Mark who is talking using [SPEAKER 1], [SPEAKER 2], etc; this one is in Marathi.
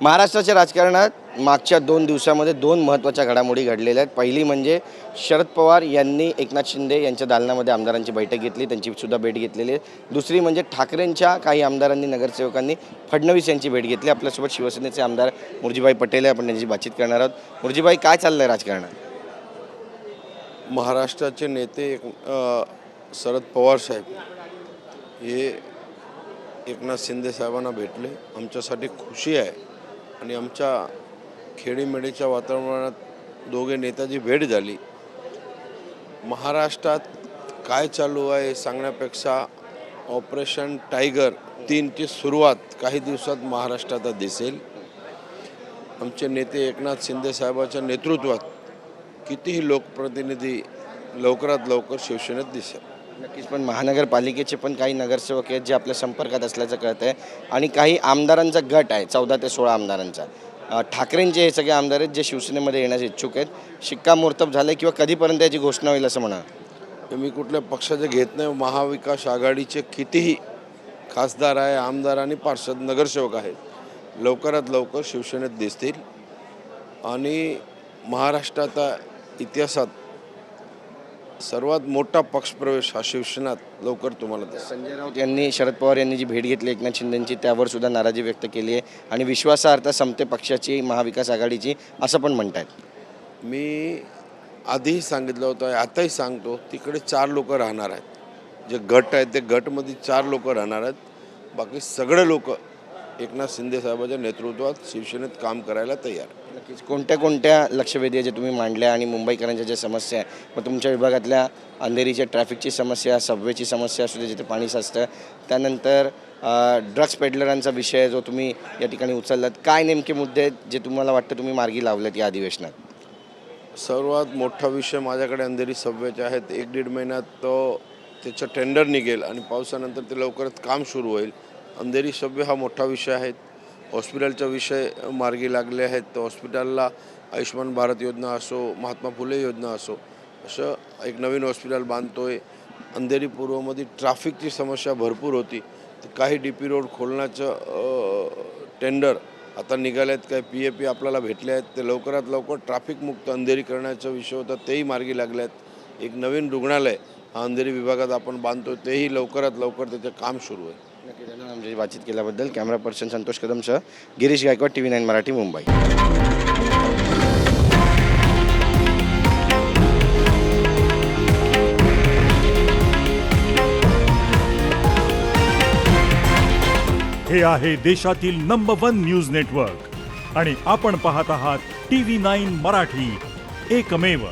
[SPEAKER 1] महाराष्ट्राच्या राजकारणात मागच्या 2 दिवसामध्ये 2 महत्त्वाच्या घडामोडी घडलेल्या आहेत। पहिली म्हणजे शरद पवार यांनी एकनाथ शिंदे यांच्या दालनामध्ये आमदारांची बैठक घेतली, त्यांची सुद्धा भेट घेतलेली आहे। दुसरी म्हणजे ठाकरेंच्या काही आमदारांनी, नगरसेवकांनी फडणवीस यांची भेट घेतली। आपल्यासोबत शिवसेनेचे आमदार मुरजीभाई पटेल आहे, आपण त्यांची बातचीत करणार आहोत। मुरजीभाई, काय चाललंय राजकारणात?
[SPEAKER 2] महाराष्ट्राचे नेते शरद पवार साहेब हे एकनाथ शिंदे साहेबांना भेटले। आमच्यासाठी खुशी आहे आणि आमच्या खेडीमेडीच्या वातावरणात दोघे नेत्याची भेट झाली। महाराष्ट्रात काय चालू आहे सांगण्यापेक्षा ऑपरेशन टायगर 3ची सुरुवात काही दिवसात महाराष्ट्रात दिसेल। आमचे नेते एकनाथ शिंदे साहेबांच्या नेतृत्वात कितीही लोकप्रतिनिधी लवकरात लवकर शिवसेनेत दिसेल।
[SPEAKER 1] नक्कीच, पण महानगरपालिकेचे पण काही नगरसेवक आहेत जे आपल्या संपर्कात असल्याचं कळतं आहे आणि काही आमदारांचा गट आहे 14 ते 16 आमदारांचा। ठाकरेंचे हे सगळे आमदार आहेत जे शिवसेनेमध्ये येण्यास इच्छुक आहेत। शिक्कामोर्तब झाले किंवा कधीपर्यंत याची घोषणा होईल असं म्हणा?
[SPEAKER 2] मी कुठल्या पक्षाचे घेत नाही। महाविकास आघाडीचे कितीही खासदार आहे, आमदार आणि पार्षद नगरसेवक आहेत लवकरात लवकर शिवसेनेत दिसतील आणि महाराष्ट्राचा इतिहासात सर्वात मोठा पक्षप्रवेश हा शिवसेनेत लवकर तुम्हाला दिसेल।
[SPEAKER 1] संजय राऊत यांनी शरद पवार यांनी जी भेट घेतली एकनाथ शिंदेंची, त्यावर सुद्धा नाराजी व्यक्त केली आहे आणि विश्वासार्हता समते पक्षाची, महाविकास आघाडीची असं पण म्हणतात।
[SPEAKER 2] मी आधीही सांगितलं होतं, आताही सांगतो, तिकडे 4 लोक राहणार आहेत। जे गट आहेत ते गटमध्ये 4 लोक राहणार आहेत। बाकी सगळे लोक एकनाथ शिंदे साहेबांच्या नेतृत्वात शिवसेनेत काम करायला तयार।
[SPEAKER 1] नक्कीच, कोणत्या लक्षवेधी जे तुम्ही मांडल्या आणि मुंबईकरांच्या ज्या समस्या आहे, मग तुमच्या विभागातल्या अंधेरीच्या ट्रॅफिकची समस्या, सबवेची समस्या असू दे जिथे पाणी साचतं, त्यानंतर ड्रग्स पेडलरांचा विषय जो तुम्ही या ठिकाणी उचललात, काय नेमके मुद्दे आहेत जे तुम्हाला वाटतं तुम्ही मार्गी लावलेत या अधिवेशनात?
[SPEAKER 2] सर्वात मोठा विषय माझ्याकडे अंधेरी सबवेचे आहेत। 1-1.5 महिन्यात त्याचं टेंडर निघेल आणि पावसानंतर ते लवकरच काम सुरू होईल। अंधेरी सबवे हा मोठा विषय आहे। हॉस्पिटलचा विषय मार्गी लागले आहेत। तर हॉस्पिटलला आयुष्यमान भारत योजना असो, महात्मा फुले योजना असो, असं एक नवीन हॉस्पिटल बांधतोय। अंधेरी पूर्वमध्ये ट्रॅफिकची समस्या भरपूर होती, तर काही DP रोड खोलण्याचं टेंडर आता निघाले आहेत। काही PAP आपल्याला भेटले आहेत, ते लवकरात लवकर ट्रॅफिकमुक्त अंधेरी करण्याचा विषय होता, तेही मार्गी लागले आहेत। एक नवीन रुग्णालय हा अंधेरी विभागात आपण बांधतो, तेही लवकरात लवकर त्याचं काम सुरू आहे।
[SPEAKER 1] नक्की, धन्यवाद आमची बातचीत केल्याबद्दल। कॅमेरा पर्सन संतोष कदमसह गिरीश गायकवाड, TV9 मराठी, मुंबई।
[SPEAKER 3] हे आहे देशातील नंबर 1 न्यूज नेटवर्क आणि आपण पाहत आहात TV9 मराठी, एकमेव।